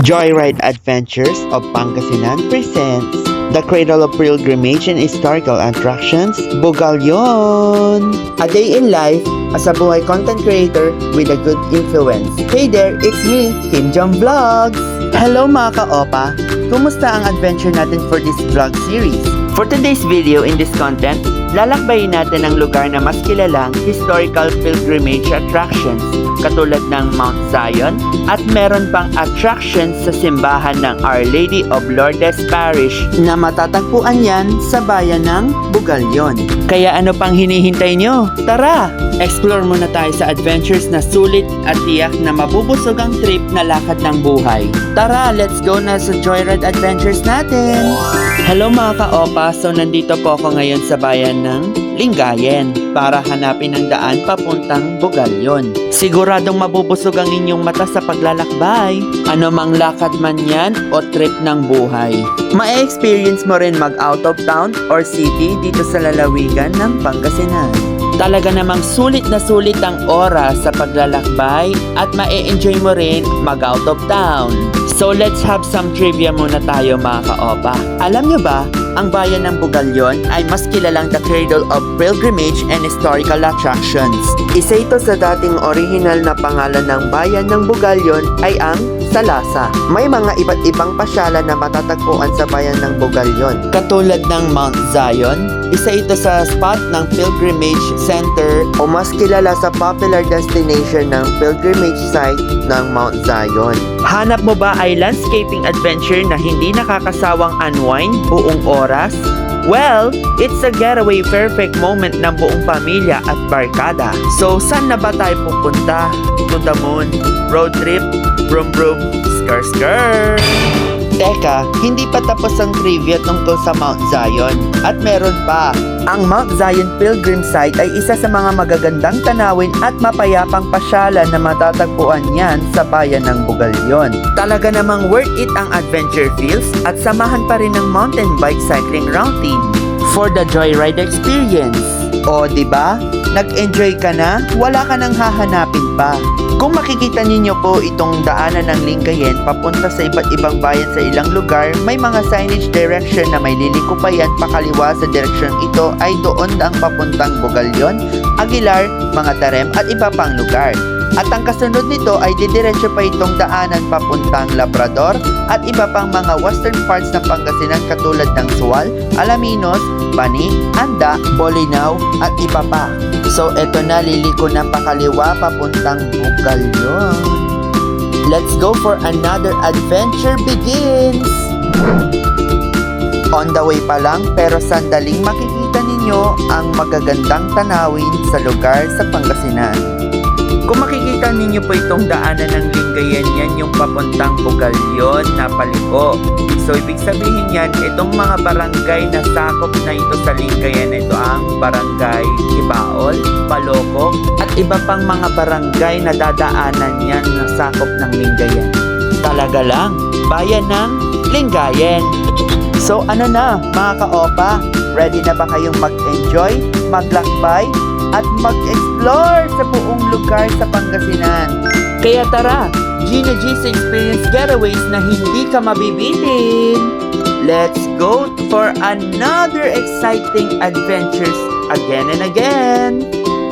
Joyride Adventures of Pangasinan presents The Cradle of Pilgrimage and Historical Attractions, Bugalyon. A day in life as a buhay content creator with a good influence. Hey there, it's me, Kim Jong Vlogs. Hello mga ka-opa, kumusta ang adventure natin for this vlog series? For today's video in this content, lalakbayin natin ang lugar na mas kilalang historical pilgrimage attractions katulad ng Mount Zion at meron pang attractions sa simbahan ng Our Lady of Lourdes Parish na matatagpuan yan sa bayan ng Bugalyon. Kaya ano pang hinihintay nyo? Tara! Explore muna tayo sa adventures na sulit at tiyak na mabubusog ang trip na lakad ng buhay. Tara, let's go na sa Joyride Adventures natin! Hello mga ka-opa, so nandito po ako ngayon sa bayan ng Lingayen para hanapin ang daan papuntang Bugalyon. Siguradong mabubusog ang inyong mata sa paglalakbay. Ano mang lakad man yan o trip ng buhay. Ma-experience mo rin mag out of town or city dito sa lalawigan ng Pangasinan. Talaga namang sulit na sulit ang oras sa paglalakbay at ma-enjoy mo rin mag out of town. So let's have some trivia muna tayo mga ka-opa. Alam nyo ba, ang bayan ng Bugalyon ay mas kilalang the cradle of pilgrimage and historical attractions. Isa ito sa dating original na pangalan ng bayan ng Bugalyon ay ang Salasa. May mga iba't ibang pasyalan na matatagpuan sa bayan ng Bugalyon. Katulad ng Mount Zion, isa ito sa spot ng pilgrimage center o mas kilala sa popular destination ng pilgrimage site ng Mount Zion. Hanap mo ba ay landscaping adventure na hindi nakakasawang unwind buong oras? Well, it's a getaway perfect moment ng buong pamilya at barkada. So, saan na ba tayo pupunta? To the moon, road trip, brum brum, skr skr. Teka, hindi pa tapos ang trivia tungkol sa Mount Zion. At meron pa, ang Mount Zion Pilgrim Site ay isa sa mga magagandang tanawin at mapayapang pasyalan na matatagpuan yan sa bayan ng Bugalyon. Talaga namang worth it ang adventure feels at samahan pa rin ng mountain bike cycling routing for the joyride experience. O, diba? Nag-enjoy ka na, wala ka nang hahanapin pa. Kung makikita ninyo po itong daanan ng Lingayen papunta sa iba't ibang bayan sa ilang lugar, may mga signage direction na may lilikupayan pakaliwa sa direksyon ito ay doon ang papuntang Bugalyon, Aguilar, mga Tarem at iba pang lugar. At ang kasunod nito ay didiretso pa itong daanan papuntang Labrador at iba pang mga western parts ng Pangasinan katulad ng Sual, Alaminos, Bani, Anda, Bolinao at iba pa. So eto na, liliko ng pakaliwa papuntang Bugalyon. Let's go for another adventure begins! On the way pa lang pero sandaling makikita ninyo ang magagandang tanawin sa lugar sa Pangasinan. Kung makikita ninyo po itong daanan ng Lingayen, yan yung papuntang Bugalyon na paliko. So, ibig sabihin yan, itong mga barangay na sakop na ito sa Lingayen, ito ang Barangay Ibaol, Palokok, at iba pang mga barangay na dadaanan yan na sakop ng Lingayen. Talaga lang, bayan ng Lingayen. So, ano na, mga ka-opa? Ready na ba kayong mag-enjoy, maglakbay, at mag-explore sa buong lugar sa Pangasinan? Kaya tara, Gino G's Experience Getaways na hindi ka mabibitin! Let's go for another exciting adventures again and again!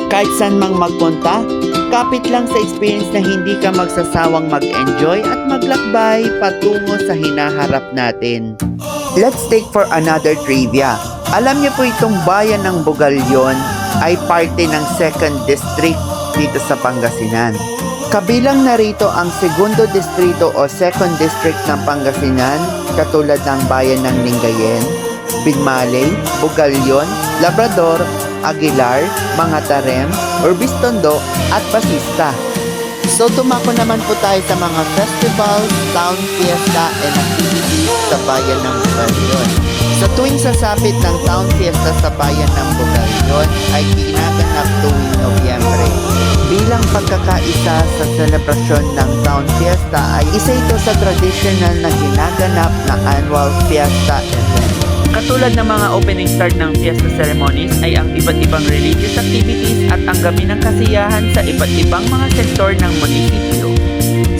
Kahit saan mang magpunta, kapit lang sa experience na hindi ka magsasawang mag-enjoy at maglakbay patungo sa hinaharap natin. Let's take for another trivia. Alam niyo po itong bayan ng Bugalyon ay parte ng 2nd District dito sa Pangasinan. Kabilang narito ang 2nd Distrito o 2nd District ng Pangasinan katulad ng bayan ng Lingayen, Binmaley, Bugalyon, Labrador, Aguilar, mga Tarem, Urbistondo at Basista. So tumako naman po tayo sa mga festivals, town fiesta and activities sa bayan ng Bugalyon. Sa tuwing sasapit ng town fiesta sa bayan ng Bugalyon ay ginaganap tuwing Nobyembre. Bilang pagkakaisa sa selebrasyon ng town fiesta ay isa ito sa traditional na ginaganap na annual fiesta event. Katulad ng mga opening start ng fiesta ceremonies ay ang iba't ibang religious activities at ang gabi ng kasiyahan sa iba't ibang mga sektor ng munisipyo.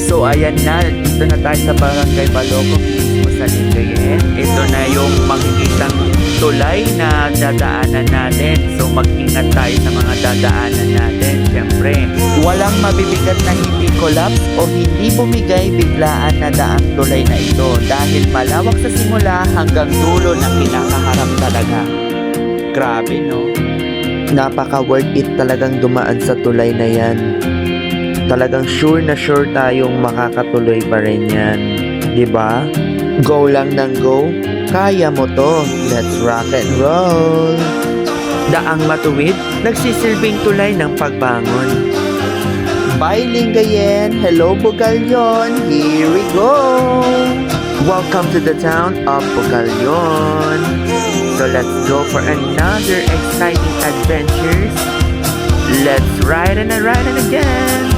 So ayan na, dito na tayo sa Barangay Baloco mismo sa Lingayen. Ito na yung makikitang tulay na dadaanan natin. So mag-ingat tayo sa mga dadaanan natin. Siyempre, walang mabibigat na hindi collapse o hindi bumigay biglaan na daang tulay na ito dahil malawak sa simula hanggang dulo na kinakaharap talaga. Grabe, no? Napaka worth it talagang dumaan sa tulay na yan. Talagang sure na sure tayong makakatuloy pa rin yan. Diba? Go lang ng go. Kaya mo to. Let's rock and roll. Daang matuwid, nagsisilbing tulay ng pagbangon. Bye Lingayen! Hello Bugalyon! Here we go! Welcome to the town of Bugalyon. So let's go for another exciting adventures. Let's ride and again!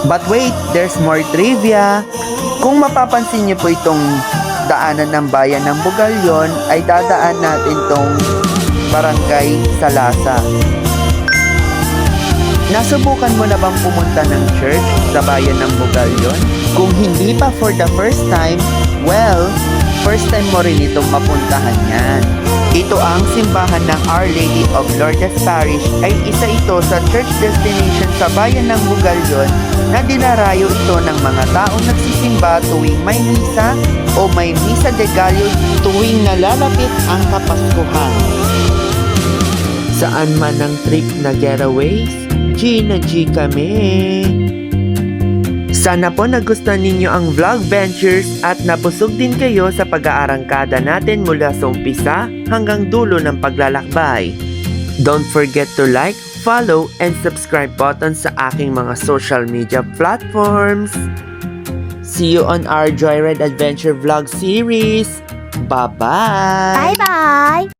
But wait, there's more trivia. Kung mapapansin niyo po itong daanan ng bayan ng Bugalyon, ay dadaan natin tong Barangay Salasa. Nasubukan mo na bang pumunta ng church sa bayan ng Bugalyon? Kung hindi pa for the first time, well, first time mo rin itong mapuntahan yan. Ito ang simbahan ng Our Lady of Lourdes Parish ay isa ito sa church destination sa bayan ng Bugalyon na dinarayo ito ng mga taong nagsisimba tuwing may misa o may misa de gallo tuwing nalalapit ang Kapaskuhan. Saan man ang trip na getaways, G na G kami. Sana po nagustuhan ninyo ang vlog ventures at napusog din kayo sa pag-aarangkada natin mula sa umpisa hanggang dulo ng paglalakbay. Don't forget to like, follow, and subscribe button sa aking mga social media platforms. See you on our Joyride Adventure Vlog series. Bye-bye! Bye-bye!